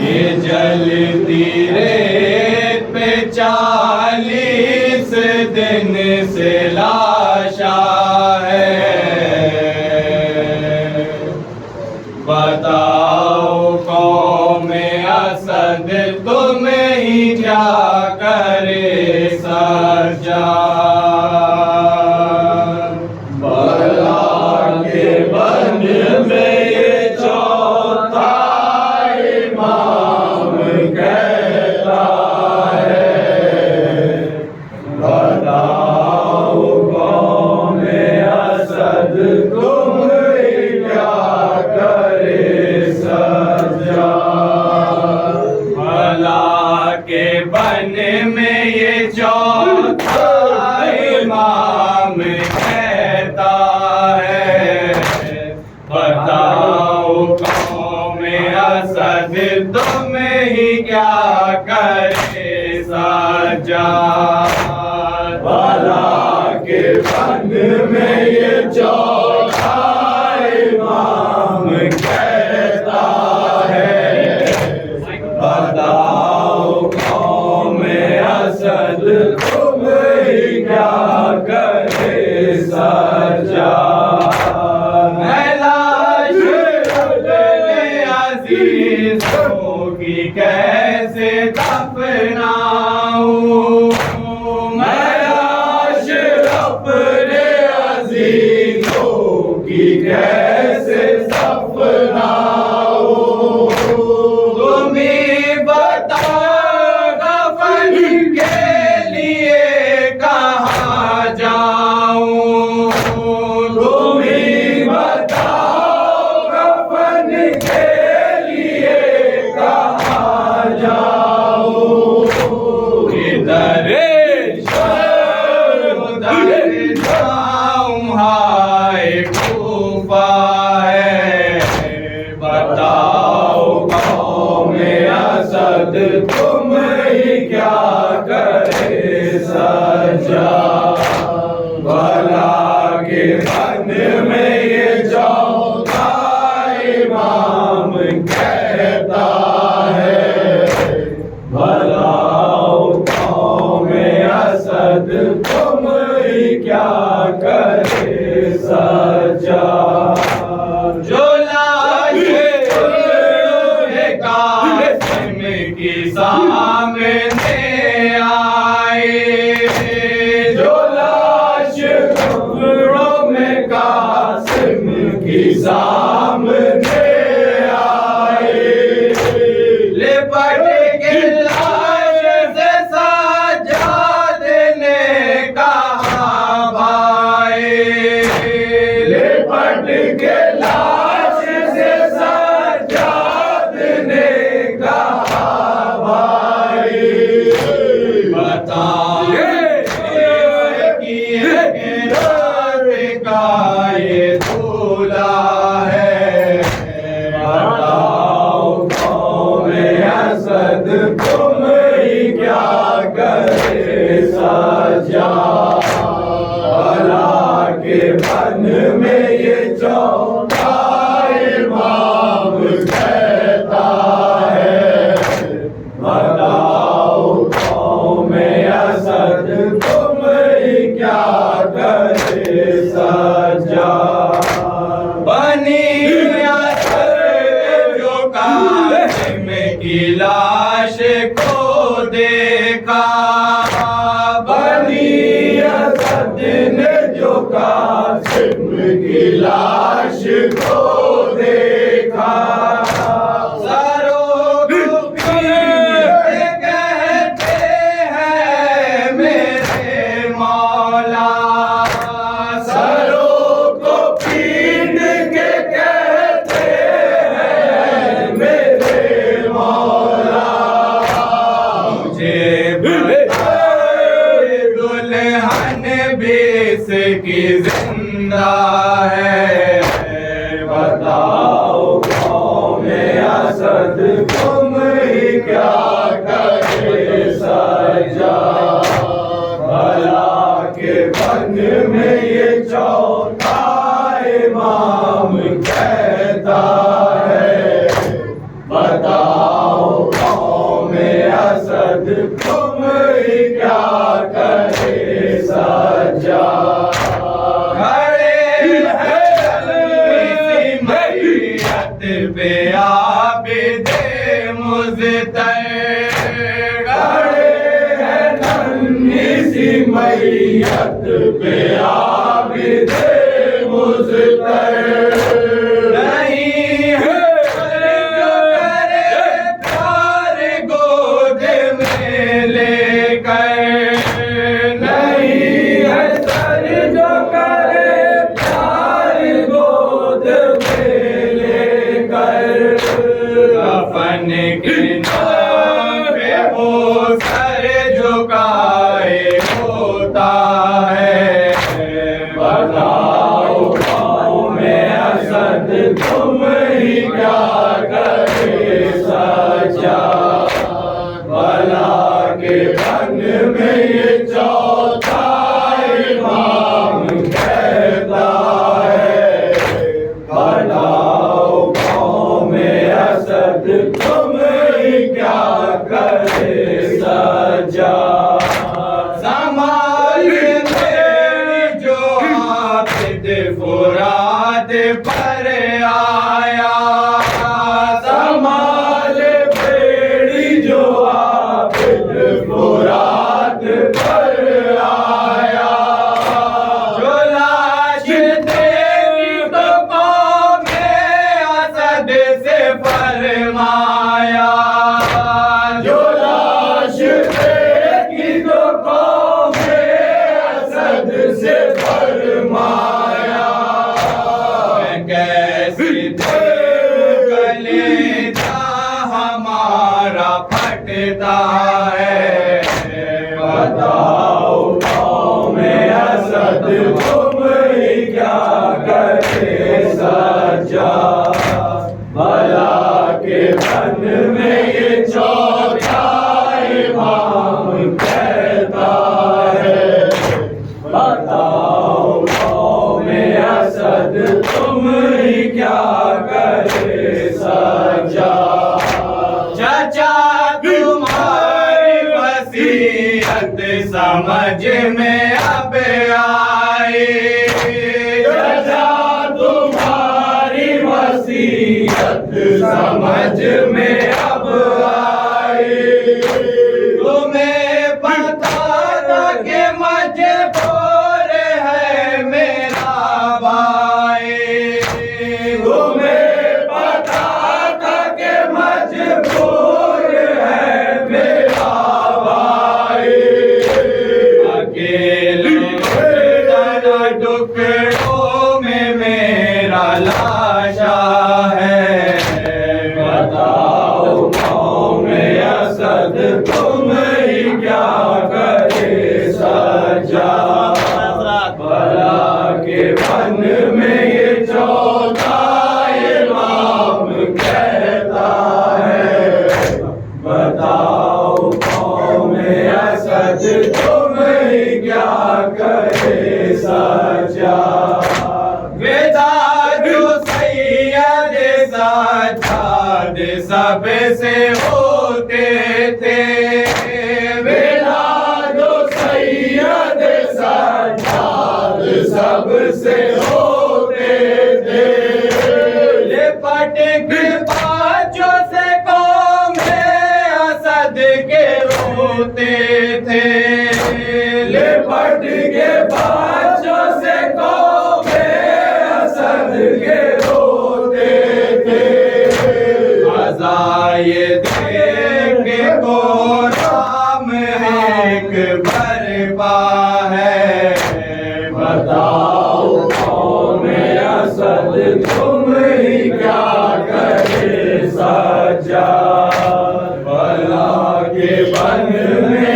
ये जलती रेत पे 40 दिन से लाशा है। बताओ कौमे असद तुम ही क्या करे सरजार। बला के बन में ये चौथा इमाम कहता है। बताओ कौमे असद तुम ही क्या करे सरजार। भला के बन में ये चौथा इमाम कहता है। बताओ कौमे असद तुम ही क्या करे सरजार। भला के बन में ये चौथा इमाम कहता है। बताओ कौमे असद तुम ही क्या करे सरजार। मैं लाश अपने अजीजों की कैसे दफनाऊं। मैं लाश अपने अजीजों की कैसे दफनाऊं। तुम ही बताओ कफन के लिए कहाँ जाऊं। तुम ही बताओ कफन के लिए कहाँ जाऊं। इधर उधर जाऊं हाय कूफा है। बताओ कौमे असद तुम ही क्या करे सरजार। भला के बन में ये चौथा इमाम कहता है। भलाओ कौमे असद तुम ही क्या करे सरजार। जो लाश कासिम की सामने आए। जो लाश कब्रों में कासिम की सामने आए। लिपट के लाश से सजाद ने कहा भाई। लिपट के लाश से सजाद ने कहा भाई। बताइए कि का ये दूल्हा है। बताओ कौमे असद तुम ही क्या करे सरजार। भला के बन में ये चौथा इमाम कहता है। बताओ कौमे असद तुम ही क्या करे सरजार। बनी असद जो कासिम की लाश को देखा। बनी असद ने जो कासिम की लाश को देखा। सरों को पीट कहते हैं मेरे मौला। सरों को पीट के कहते हैं मेरे मौला। मुझे दुल्हन बीस की जिंदा है। बताओ कौमे असद तुम ही क्या करे सरजार। भला के बन में ये चौथा इमाम कहता है। बताओ तुम ही क्या करे सजा। खड़े हैं मैयत पे आबिदे मुज़्तर, खड़े हैं नन्ही सी मैयत पे आबिदे मुज़्तर। नहीं है जो करे प्यार गोद में लेकर, नहीं है सर जो करे प्यार गोद में लेकर। कफन के नाम पे वो सर झुकाए होता है। बताओ गाँव में असद तुम ही क्या करे सजा। भला के बन में ये चौथा इमाम कहता है। बताओ गाँव में असद तुम ही क्या करे सजा। संभाल मेरी जो आबिद फुरात पर आया, संभाल बेड़ी जो आबिद फुरात पर आया। जो लाश देगी तो कौमे असद से फरमाया, जो लाश देगी तो कौमे असद से फरमाया। कैसे कलेजा हमारा फटता है। बताओ गाँव में असद तुम ही क्या करे सजा। भला के बन में ये चौथा इमाम कहता है। बताओ गाँव में असद तुम ही क्या करे सजा। चाचा तुम्हारी वसीयत समझ में अब आई, चाचा तुम्हारी वसीयत समझ में अब आई। तुम्हें पता था कि मजबूर है मेरा भाई, तुम्हें पता था कि मजबूर है मेरा भाई। अकेले टुकड़ों में मेरा लाशा है। बताओ गाँव में असद तुम ही क्या करे सजा। भला के बन में ये चौथा इमाम कहता है। बताओ गाँव में असद तुम ही क्या करे सजा। वेदा जो सैयद साजाद सब से होते थे, वेदा जो सैयद साजाद सब से होते थे। लिपट के बाजों से कौम में असद के रोते थे, लिपट के बाजों से कौम में असद के रोते थे। अज़ाए देख के को राम एक बरपा है। बताओ गाँव में असद तुम ही क्या करे सजा। भला के बन में